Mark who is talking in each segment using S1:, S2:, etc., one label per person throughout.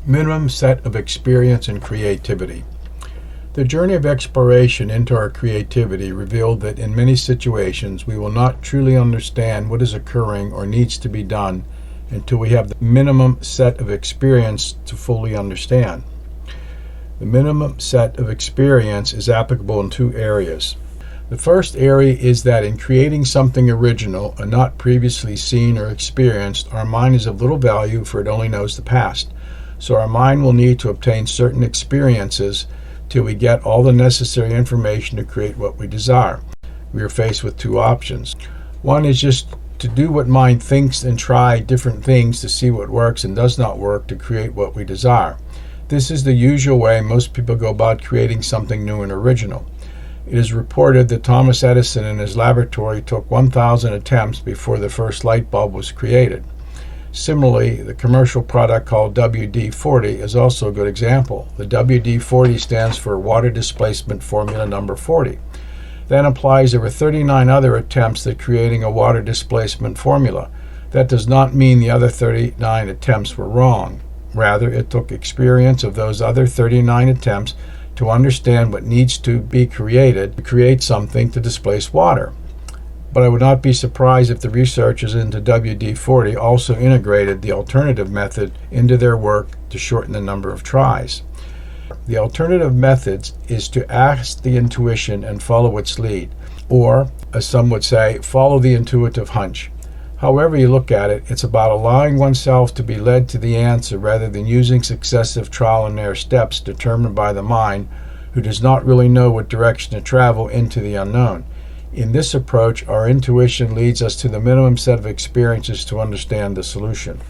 S1: Minimum set of experience and creativity. The journey of exploration into our creativity revealed that in many situations we will not truly understand what is occurring or needs to be done until we have the minimum set of experience to fully understand. The minimum set of experience is applicable in two areas. The first area is that in creating something original and not previously seen or experienced, our mind is of little value, for it only knows the past. So our mind will need to obtain certain experiences till we get all the necessary information to create what we desire. We are faced with two options. One is just to do what mind thinks and try different things to see what works and does not work to create what we desire. This is the usual way most people go about creating something new and original. It is reported that Thomas Edison in his laboratory took 1,000 attempts before the first light bulb was created. Similarly, the commercial product called WD-40 is also a good example. The WD-40 stands for Water Displacement Formula number 40. That implies there were 39 other attempts at creating a water displacement formula. That does not mean the other 39 attempts were wrong. Rather, it took experience of those other 39 attempts to understand what needs to be created to create something to displace water. But I would not be surprised if the researchers into WD-40 also integrated the alternative method into their work to shorten the number of tries. The alternative method is to ask the intuition and follow its lead, or, as some would say, follow the intuitive hunch. However you look at it, it's about allowing oneself to be led to the answer rather than using successive trial and error steps determined by the mind, who does not really know what direction to travel into the unknown. In this approach, our intuition leads us to the minimum set of experiences to understand the solution.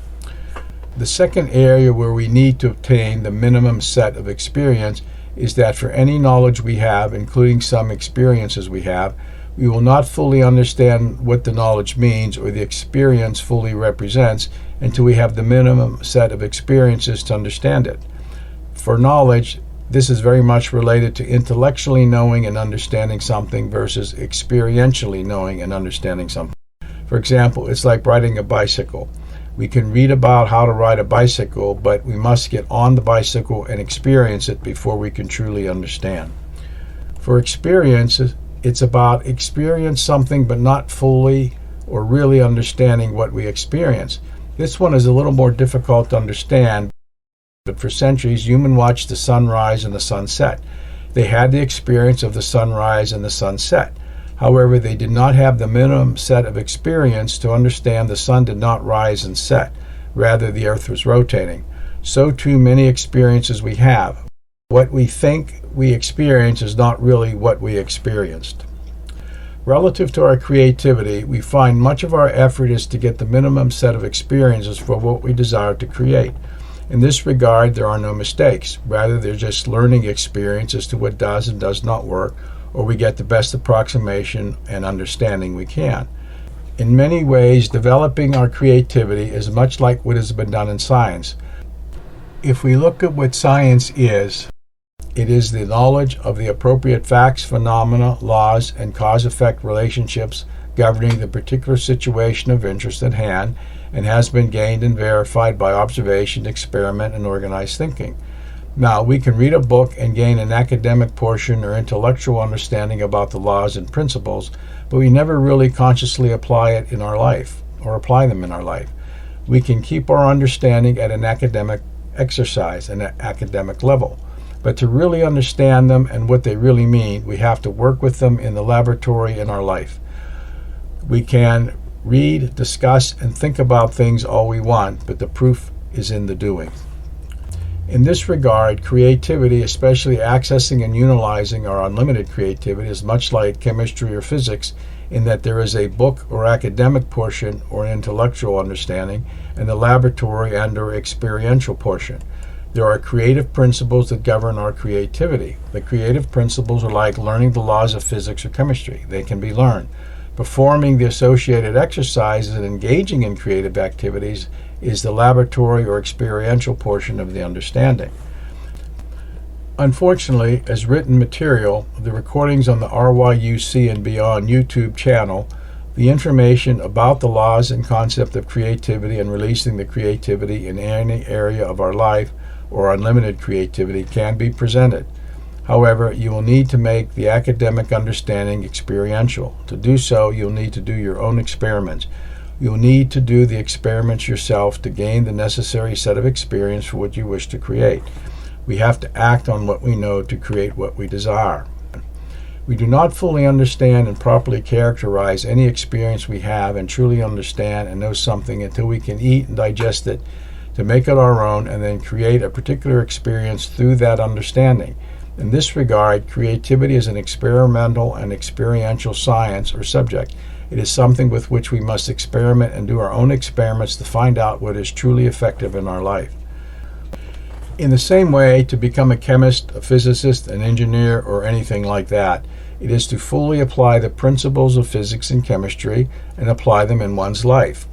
S1: The second area where we need to obtain the minimum set of experience is that for any knowledge we have, including some experiences we have, we will not fully understand what the knowledge means or the experience fully represents until we have the minimum set of experiences to understand it. For knowledge, this is very much related to intellectually knowing and understanding something versus experientially knowing and understanding something. For example, it's like riding a bicycle. We can read about how to ride a bicycle, but we must get on the bicycle and experience it before we can truly understand. For experiences, it's about experience something but not fully or really understanding what we experience. This one is a little more difficult to understand. But for centuries, humans watched the sunrise and the sunset. They had the experience of the sunrise and the sunset. However, they did not have the minimum set of experience to understand the sun did not rise and set. Rather, the earth was rotating. So too many experiences we have. What we think we experience is not really what we experienced. Relative to our creativity, we find much of our effort is to get the minimum set of experiences for what we desire to create. In this regard, there are no mistakes. Rather, they're just learning experience as to what does and does not work, or we get the best approximation and understanding we can. In many ways, developing our creativity is much like what has been done in science. If we look at what science is, it is the knowledge of the appropriate facts, phenomena, laws, and cause-effect relationships governing the particular situation of interest at hand, and has been gained and verified by observation, experiment, and organized thinking. Now, we can read a book and gain an academic portion or intellectual understanding about the laws and principles, but we never really consciously apply it in our life, or apply them in our life. We can keep our understanding at an academic exercise, an academic level. But to really understand them and what they really mean, we have to work with them in the laboratory in our life. We can read, discuss, and think about things all we want, but the proof is in the doing. In this regard, creativity, especially accessing and utilizing our unlimited creativity, is much like chemistry or physics in that there is a book or academic portion or an intellectual understanding, and the laboratory and or experiential portion. There are creative principles that govern our creativity. The creative principles are like learning the laws of physics or chemistry. They can be learned. Performing the associated exercises and engaging in creative activities is the laboratory or experiential portion of the understanding. Unfortunately, as written material, the recordings on the RYUC and Beyond YouTube channel, the information about the laws and concept of creativity and releasing the creativity in any area of our life or unlimited creativity can be presented. However, you will need to make the academic understanding experiential. To do so, you'll need to do your own experiments. You'll need to do the experiments yourself to gain the necessary set of experience for what you wish to create. We have to act on what we know to create what we desire. We do not fully understand and properly characterize any experience we have and truly understand and know something until we can eat and digest it to make it our own and then create a particular experience through that understanding. In this regard, creativity is an experimental and experiential science or subject. It is something with which we must experiment and do our own experiments to find out what is truly effective in our life. In the same way, to become a chemist, a physicist, an engineer, or anything like that, it is to fully apply the principles of physics and chemistry and apply them in one's life,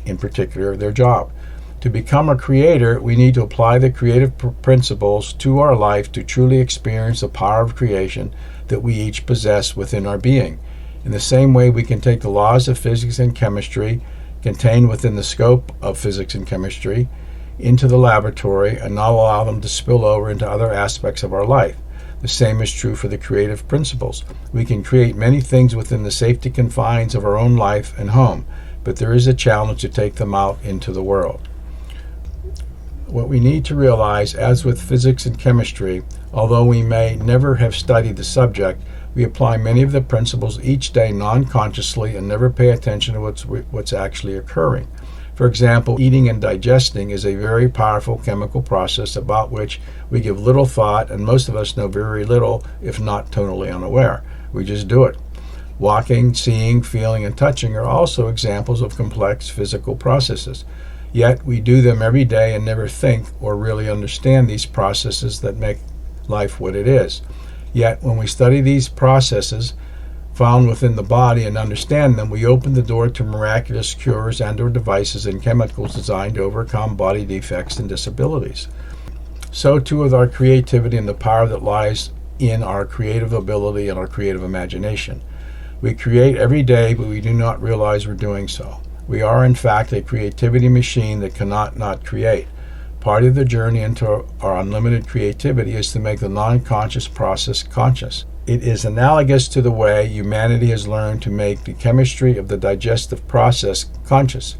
S1: in particular their job. To become a creator, we need to apply the creative principles to our life to truly experience the power of creation that we each possess within our being. In the same way, we can take the laws of physics and chemistry contained within the scope of physics and chemistry into the laboratory and not allow them to spill over into other aspects of our life. The same is true for the creative principles. We can create many things within the safety confines of our own life and home, but there is a challenge to take them out into the world. What we need to realize, as with physics and chemistry, although we may never have studied the subject, we apply many of the principles each day non-consciously and never pay attention to what's actually occurring. For example, eating and digesting is a very powerful chemical process about which we give little thought, and most of us know very little, if not totally unaware. We just do it. Walking, seeing, feeling, and touching are also examples of complex physical processes. Yet we do them every day and never think or really understand these processes that make life what it is. Yet when we study these processes found within the body and understand them, we open the door to miraculous cures and/or devices and chemicals designed to overcome body defects and disabilities. So too with our creativity and the power that lies in our creative ability and our creative imagination. We create every day, but we do not realize we're doing so. We are, in fact, a creativity machine that cannot not create. Part of the journey into our unlimited creativity is to make the non-conscious process conscious. It is analogous to the way humanity has learned to make the chemistry of the digestive process conscious.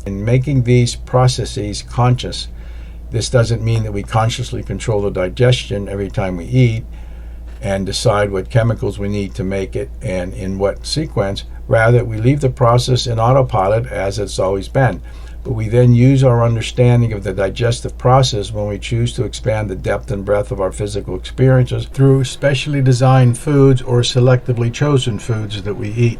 S1: In making these processes conscious, this doesn't mean that we consciously control the digestion every time we eat and decide what chemicals we need to make it and in what sequence. Rather, we leave the process in autopilot as it's always been. But we then use our understanding of the digestive process when we choose to expand the depth and breadth of our physical experiences through specially designed foods or selectively chosen foods that we eat.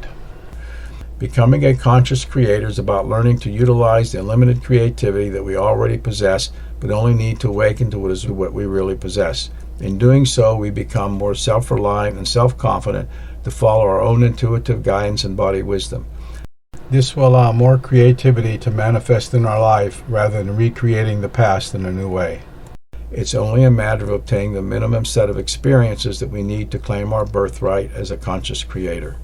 S1: Becoming a conscious creator is about learning to utilize the unlimited creativity that we already possess, but only need to awaken to what we really possess. In doing so, we become more self-reliant and self-confident to follow our own intuitive guidance and body wisdom. This will allow more creativity to manifest in our life rather than recreating the past in a new way. It's only a matter of obtaining the minimum set of experiences that we need to claim our birthright as a conscious creator.